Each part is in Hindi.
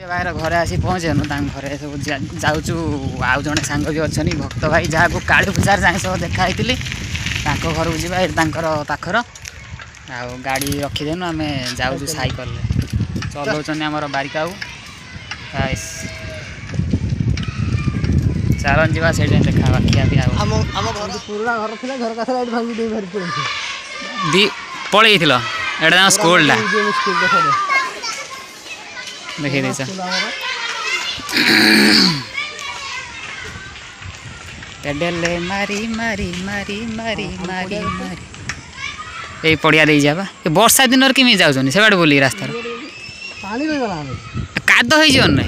भाईर घरे आसी पहुँचेनु घरे सब जाऊँ आउ जड़े सांग भी अच्छा भक्त भाई जहाँ को काली पूजार जाए सब देखाई घर को जावा पाखर आ गाड़ी रखीदेनु आम जाऊँ साइकल चलाउन आमर बारिकाऊ चलन जा से देखा खिया पिया पलि एटा स्कूल देखिए देसा पेडले मारी मारी मारी मारी मारी मारी ए पड़िया दे जाबा ए वर्षा दिन रे किमि जाउछनी से बाड बोली रास्ता पानी रे गला कादो होई जन नै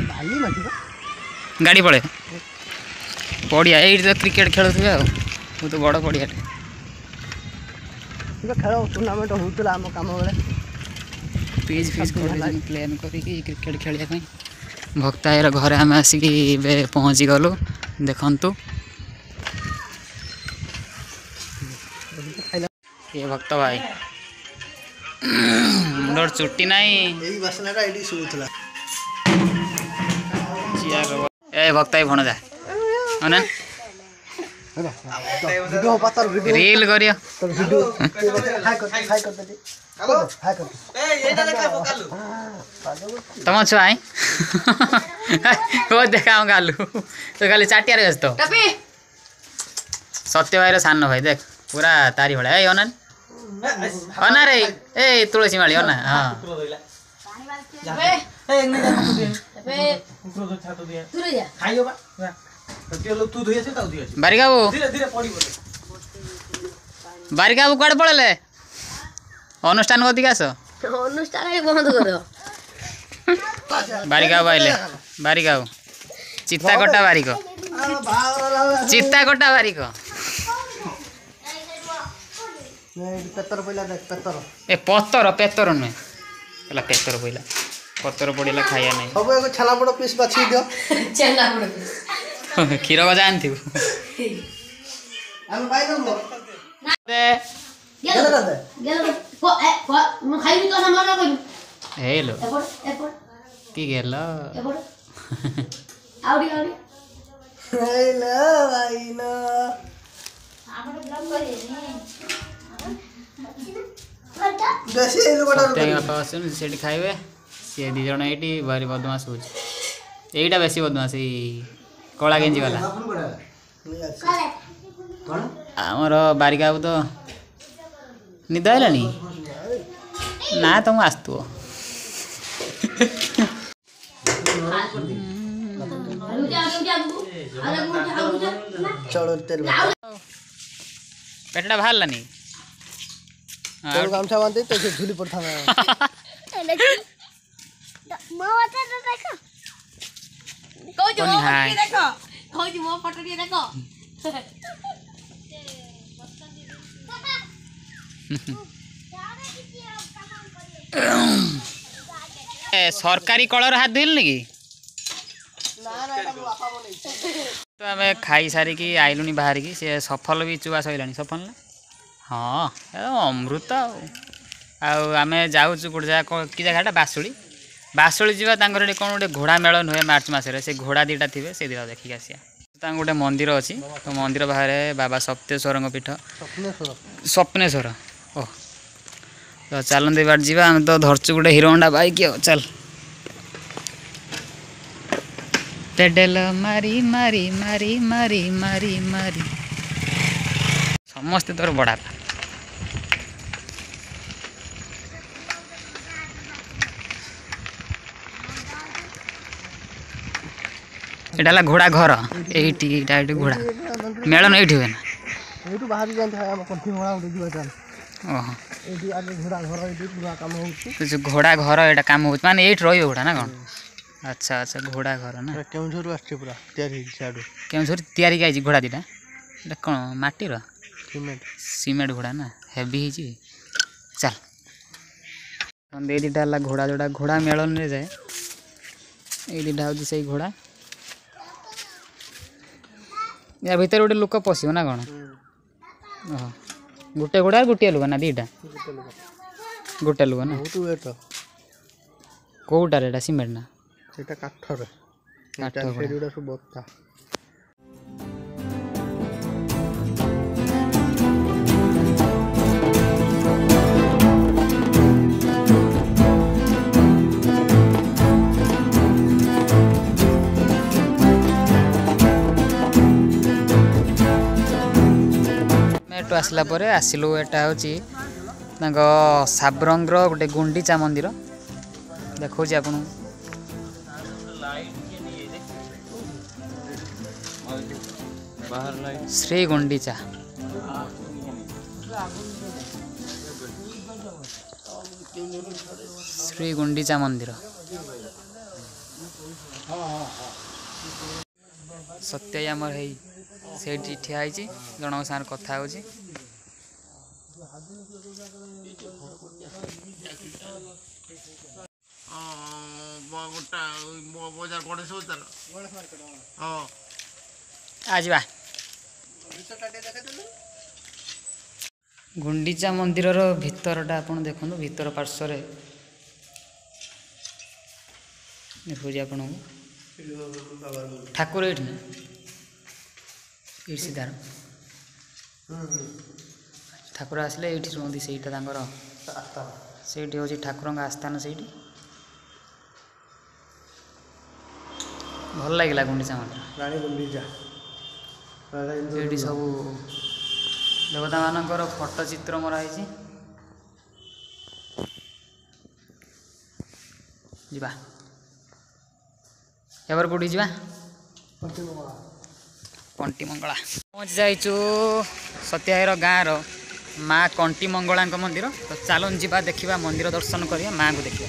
गाड़ी पळे पड़िया ए तो क्रिकेट खेलुथबे आ तो बड़ पड़िया खेल टूर्नामेंट होतला हम काम बेले पिच फिच प्लान करिकी क्रिकेट खेलिया भक्तायर घरे आम आसिक पहुँची गलु देखु ये भक्त भाई मुंडर चुट्टी नाई ए भक्त भाई भण जा रील करियो तुम छुआ आई देखा गालू तो खाली चाटिया व्यस्त सत्य भाई सान भाई देख पूरा तारी भाया ए अना अना रे ए तुलसी माली अना हाँ बारिका बाबू कड़े पड़े अनुष्ठान कदी आस अनुष्ठान बंद कर बारिका आइले बारिका चित्ता कटा बारिक चित्ता कटा बारिक ए पत्तर पेतर नुहे पेतर पड़ा पत्तर पड़ा खाया नहीं सब छेना बड़ पीस बाछी दियो छेना बड़ पीस क्षीर गजा आन थी हेलो की गेल से खाइबे सी दी जन ये भारी बदमाश हो यहीटा बेस बदमाश कला गेंजी वाला आमर बारिका तो निद है ना तुम आसतु पेटा बाहर लानी गामछा बांधे तो झुली पड़ता सरकारी कलर हाथ धोल कि तो आम खाई सारिकी आइलुनी बाहर की सी सफल भी चुआ सैला सफल ना हाँ अमृत आम जाऊँ गोटे जगह कि जगह बासुड़ी बासुड़ी जावा कौन गोटे घोड़ा मेलन हुए मार्च मसरे से घोड़ा दीटा थे से दिन देखिक आसिया गोटे मंदिर अच्छी तो मंदिर बाहर बाबा सप्तेश्वर पीठ स्वप्नेश्वर ओह तो चलते बाट जा आम तो धरचु गोटे हिरो होंडा बाइक चल पेडल मारी मारी मारी मारी मारी मारी समस्ते तोर बड़ा एटा घोड़ा घर ये घोड़ा मेलन ये हुए ना घोड़ा घर यहाँ कम हो माने ये रोड़ा ना कौन अच्छा अच्छा घोड़ा घर ना केउझर तैयारी घोड़ा दीटा कौन माटीर सीमेंट घोड़ा ना हेवी चल दे दीटा है घोड़ा जोड़ा घोड़ा मेलन रे जाए ये दीटा हूँ से घोड़ा या भीतर गोटे लोक पशो ना कौन गोटे घोड़ा गोटे लुगा ना दीटा गोटे लुगा ना कौटार सीमेंट ना ସେଟା କାଠରେ କାଠ ସେଗୁଡା ସବୁ ବତା। ଏଠୁ ଆସିଲା ପରେ ଆସିଲୁ ଏଟା ହେଉଛି ତାଙ୍କ ସାବ୍ରଙ୍ଗର ଗୋଟେ ଗୁଣ୍ଡିଚା ମନ୍ଦିର ଦେଖାଉଛି ଆପଣଙ୍କୁ। ଶ୍ରୀ ଗୁଣ୍ଡିଚା ଶ୍ରୀ ଗୁଣ୍ଡିଚା ମନ୍ଦିର। ସତ୍ୟ ଆମର ହେଇ ସେଇଠି ଠିଆ ହେଇଛି, ଜଣଙ୍କ ସାଙ୍ଗରେ କଥା ହେଉଛି। ଯିବା ଗୁଣ୍ଡିଚା ମନ୍ଦିରର ଭିତରଟା ଆପଣ ଦେଖନ୍ତୁ। ଭିତର ପାର୍ଶ୍ୱରେ ଦେଖାଉଛି ଆପଣଙ୍କୁ ଠାକୁର ଏଇଠି ନା ଏଇଠି ସିଧାର ଠାକୁର ଆସିଲେ ଏଇଠି ରୁହନ୍ତି। ସେଇଟା ତାଙ୍କର ସେଇଠି ହେଉଛି ଠାକୁରଙ୍କ ଆସ୍ଥାନ। ସେଇଠି ଭଲ ଲାଗିଲା ଗୁଣ୍ଡିଚା ମନ୍ଦିର। ସେଇଠି ସବୁ ଦେବତାମାନଙ୍କର ଫଟୋ ଚିତ୍ର ମରା ହେଇଛି। ଯିବା ଏবার କୋଉଠି ଯିବା? କଣ୍ଟି ମଙ୍ଗଳା ପହଞ୍ଚି ଯାଇଛୁ ସତ୍ୟାର ଗାଁର ମା କଣ୍ଟି ମଙ୍ଗଳାଙ୍କ ମନ୍ଦିର। ତ ଚାଲୁନ ଯିବା ଦେଖିବା, ମନ୍ଦିର ଦର୍ଶନ କରିବା, ମାଙ୍କୁ ଦେଖିବା।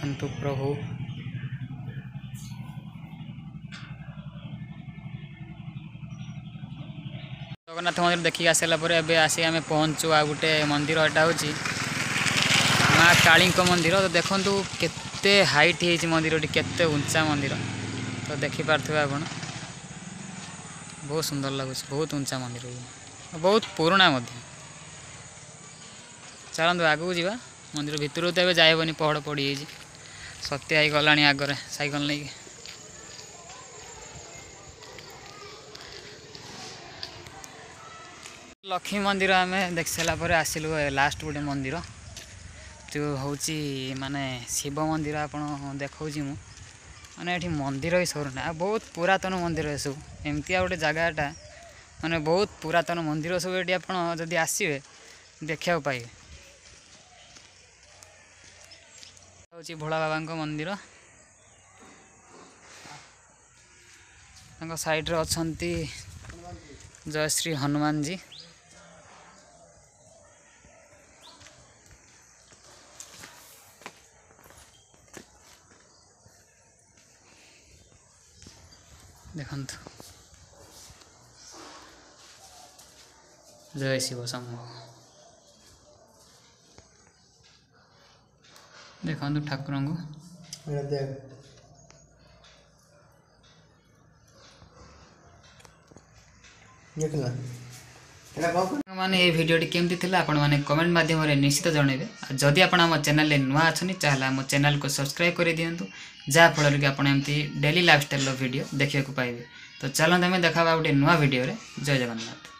अन्तु प्रभु जगन्नाथ मंदिर देखिक आसारा पर एबे आसी आम पहुँचु आ गोटे मंदिर एटा हूँ माँ काली मंदिर। तो देखु केते हाइट है मंदिर केते उंचा मंदिर तो देखिपे आप बहुत सुंदर लगुच बहुत उंचा मंदिर बहुत पुराना चलतु आगू जावा मंदिर भितर तो जाइबनी पहाड़ पड़ी सत्य आई गलानी आगरे साइकल नहीं लक्ष्मी मंदिर आम देख सारापर आसिलु लास्ट गोटे मंदिर जो हूँ माने शिव मंदिर आप देखा माने ये मंदिर ही सरुना बहुत पुरातन मंदिर सब एमती गोटे जगहटा माने बहुत पुरातन मंदिर सब ये आपड़ी आसवे देखा पाइबे हूँ भोला बाबा मंदिर साइड रे अछंती जय श्री हनुमान जी देखंतु जय शिव शंभो देखंतु ठाकुर माने ये वीडियो केमती थिला आपण माने कमेंट माध्यम रे निश्चित जणेबे जदि आपण हम चैनल ले नुआ अछनी चाहला हम चैनल को सब्सक्राइब कर दियंतु जा फल कि आपण एमती डेली लाइफस्टाइल वीडियो देखिया को पाइबे तो चलो हमें देखा गोटे नुआ वीडियो रे जय जगन्नाथ।